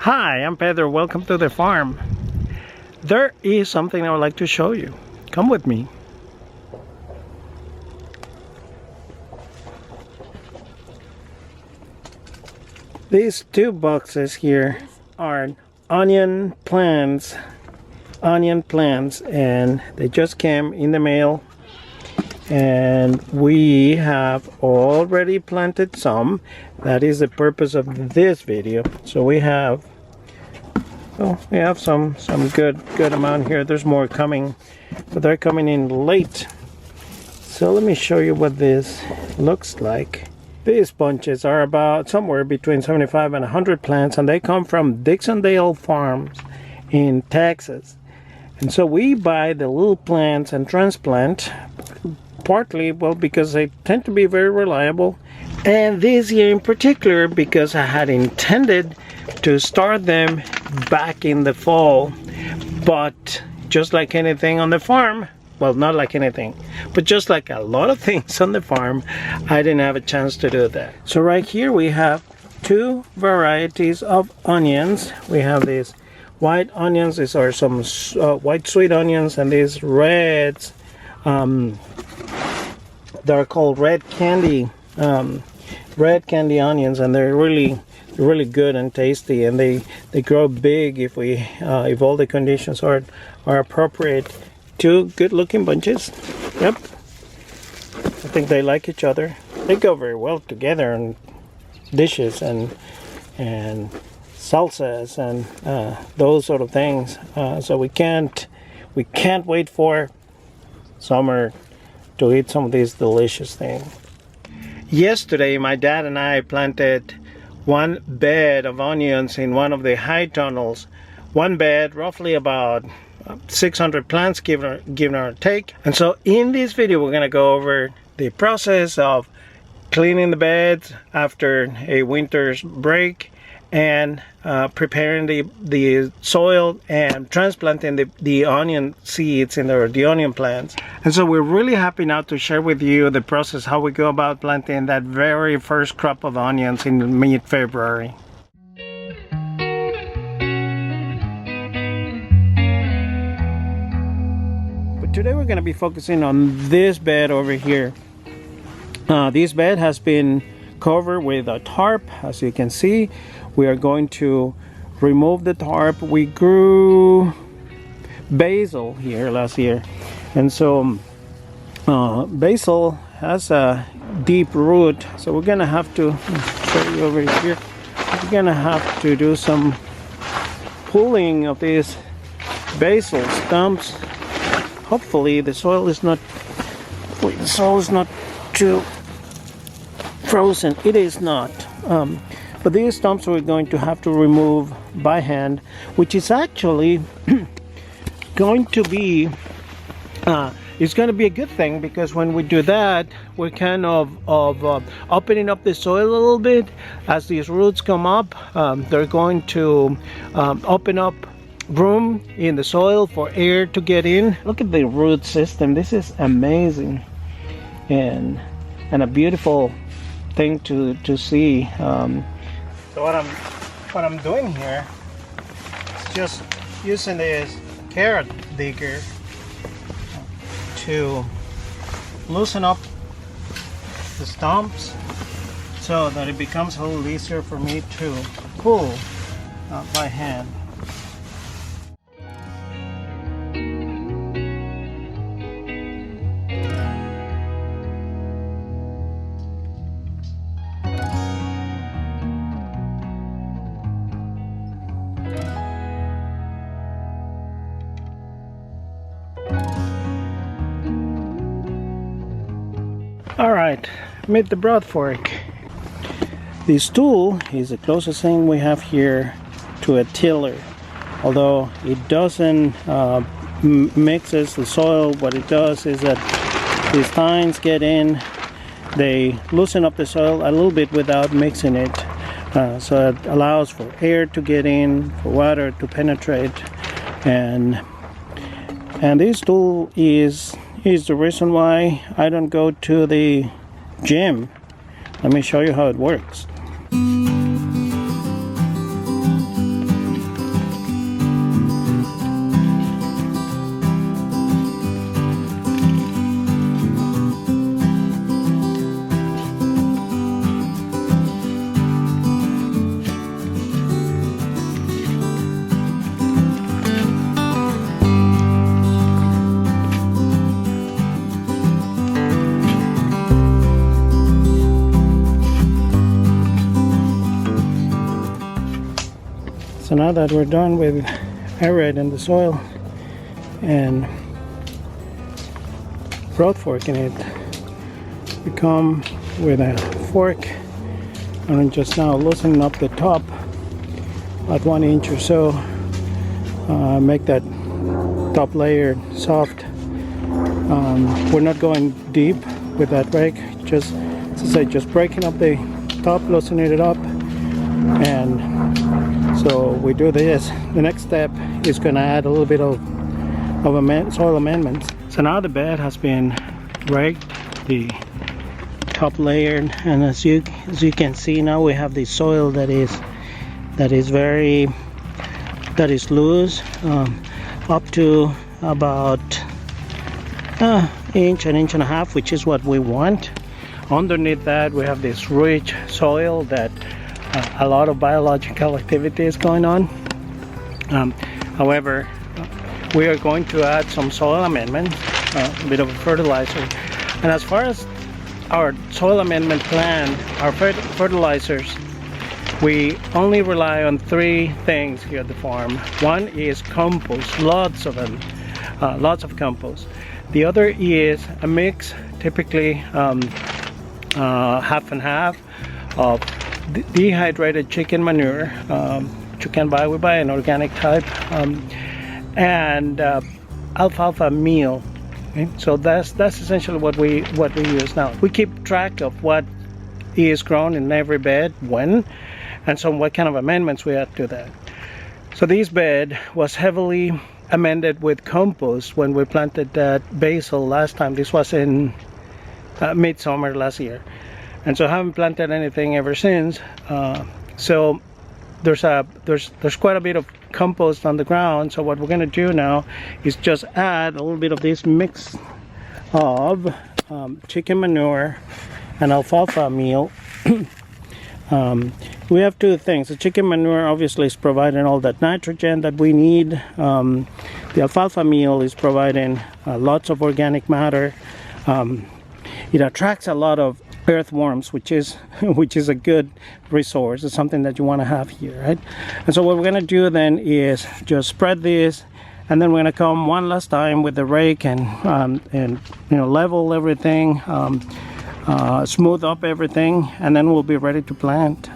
Hi, I'm Pedro. Welcome to the farm. There is something I would like to show you. Come with me. These two boxes here are onion plants, and they just came in the mail, and we have already planted some. That is the purpose of this video. So we have some good amount here. There's more coming, but they're coming in late. So let me show you what this looks like. These bunches are about somewhere between 75 and 100 plants, and they come from Dixondale Farms in Texas. And so we buy the little plants and transplant, partly, well, because they tend to be very reliable, and this year in particular because I had intended to start them back in the fall, but just like anything on the farm, well, not like anything, but just like a lot of things on the farm, I didn't have a chance to do that. So right here we have two varieties of onions. We have these white onions. These are some white sweet onions, and these reds, they're called red candy onions, and they're really good and tasty, and they grow big if all the conditions are appropriate. Two good looking bunches. Yep, I think they like each other. They go very well together in dishes and salsas and those sort of things. So we can't wait for summer to eat some of these delicious things. Yesterday my dad and I planted one bed of onions in one of the high tunnels. One bed, roughly about 600 plants, give or take. And so in this video we're going to go over the process of cleaning the beds after a winter's break, and preparing the soil and transplanting the onion seeds in the onion plants. And so we're really happy now to share with you the process, how we go about planting that very first crop of onions in mid-February. Today we're going to be focusing on this bed over here. This bed has been covered with a tarp. As you can see, we are going to remove the tarp. We grew basil here last year, and so basil has a deep root, so we're gonna have to show you over here. We're gonna have to do some pulling of these basil stumps. Hopefully the soil is not too frozen. It is not. But these stumps we're going to have to remove by hand, which is actually going to be it's going to be a good thing, because when we do that, we're kind of opening up the soil a little bit. As these roots come up, they're going to open up room in the soil for air to get in. Look at the root system. This is amazing, and a beautiful thing to see. So what I'm doing here is just using this carrot digger to loosen up the stumps so that it becomes a little easier for me to pull by hand. Alright, meet the broad fork. This tool is the closest thing we have here to a tiller. Although it doesn't mixes the soil, what it does is that these tines get in, they loosen up the soil a little bit without mixing it. So it allows for air to get in, for water to penetrate, and this tool is the reason why I don't go to the gym. Let me show you how it works. So now that we're done with aerating the soil and broad forking it, we come with a fork and just now loosening up the top about 1 inch or so, make that top layer soft. We're not going deep with that rake, just as I say, just breaking up the top, loosening it up. And so we do this. The next step is going to add a little bit of soil amendments. So now the bed has been raked, the top layer, and as you can see now we have the soil that is loose, up to about an inch and a half, which is what we want. Underneath that we have this rich soil that a lot of biological activity is going on. However, we are going to add some soil amendment, a bit of a fertilizer. And as far as our soil amendment plan, our fertilizers, we only rely on 3 things here at the farm. One is compost, lots of them, lots of compost. The other is a mix, typically half and half, of dehydrated chicken manure, which you can buy. We buy an organic type, and alfalfa meal. Okay? So that's essentially what we use now. We keep track of what is grown in every bed, when, and so what kind of amendments we add to that. So this bed was heavily amended with compost when we planted that basil last time. This was in midsummer last year, and so I haven't planted anything ever since. So there's quite a bit of compost on the ground. So what we're going to do now is just add a little bit of this mix of chicken manure and alfalfa meal. We have 2 things. The chicken manure obviously is providing all that nitrogen that we need. The alfalfa meal is providing lots of organic matter. It attracts a lot of earthworms, which is a good resource. It's something that you want to have here, right? And so what we're going to do then is just spread this, and then we're going to come one last time with the rake and level everything, smooth up everything, and then we'll be ready to plant.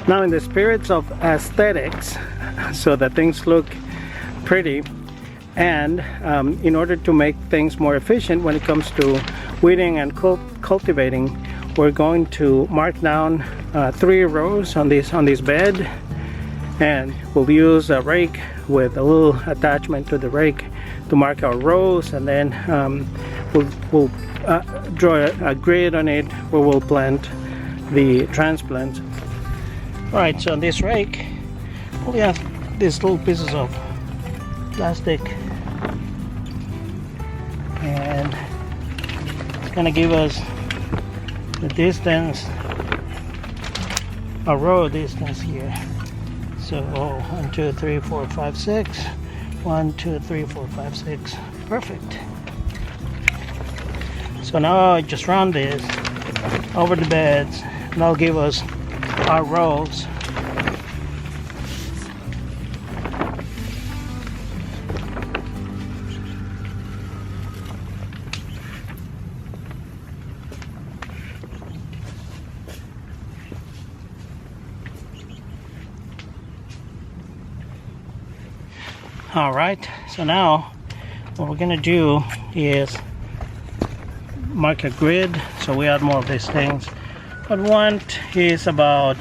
Now, in the spirits of aesthetics, so that things look pretty, and in order to make things more efficient when it comes to weeding and cultivating, we're going to mark down 3 rows on this bed, and we'll use a rake with a little attachment to the rake to mark our rows, and then we'll draw a grid on it where we'll plant the transplants. Alright, so on this rake we have these little pieces of plastic, and it's going to give us the distance, a row distance here. So 1, 2, 3, 4, 5, 6. 1, 2, 3, 4, 5, 6. Perfect. So now I just run this over the beds, and that'll give us our rows. All right, so now what we're gonna do is mark a grid so we add more of these things. What we want is about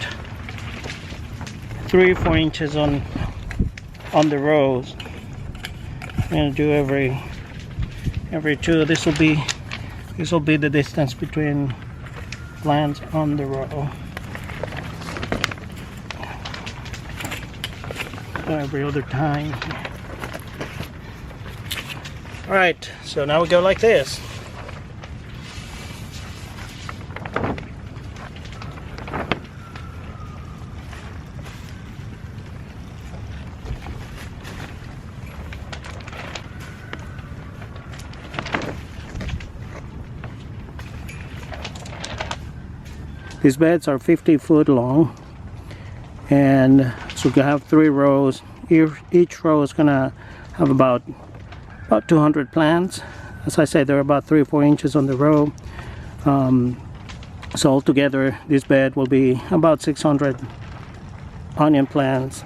3 or 4 inches on the rows. I'm gonna do every 2. This will be the distance between plants on the row. Every other time. All right, so now we go like this. These beds are 50 foot long, and so you have 3 rows. Each row is gonna have about 200 plants. As I said, they're about 3 or 4 inches on the row. So altogether, this bed will be about 600 onion plants.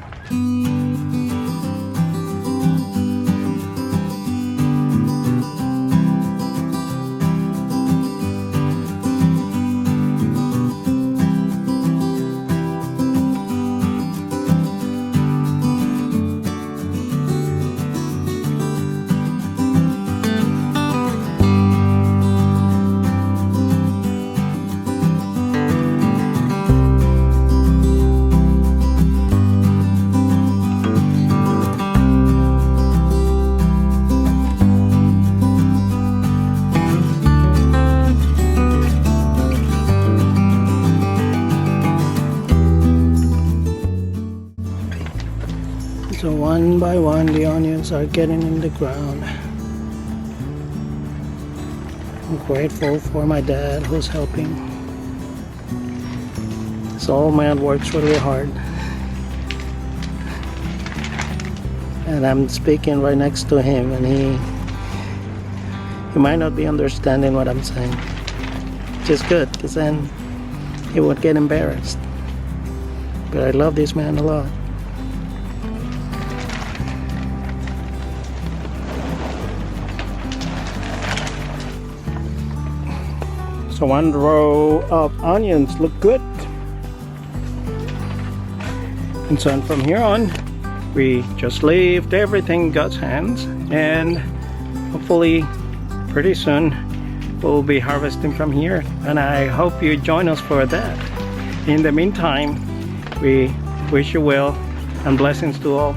So one by one the onions are getting in the ground. I'm grateful for my dad who's helping. This old man works really hard. And I'm speaking right next to him, and he might not be understanding what I'm saying. Which is good, because then he would get embarrassed. But I love this man a lot. So one row of onions look good. And so from here on, we just leave everything in God's hands, and hopefully pretty soon we'll be harvesting from here. And I hope you join us for that. In the meantime, we wish you well and blessings to all.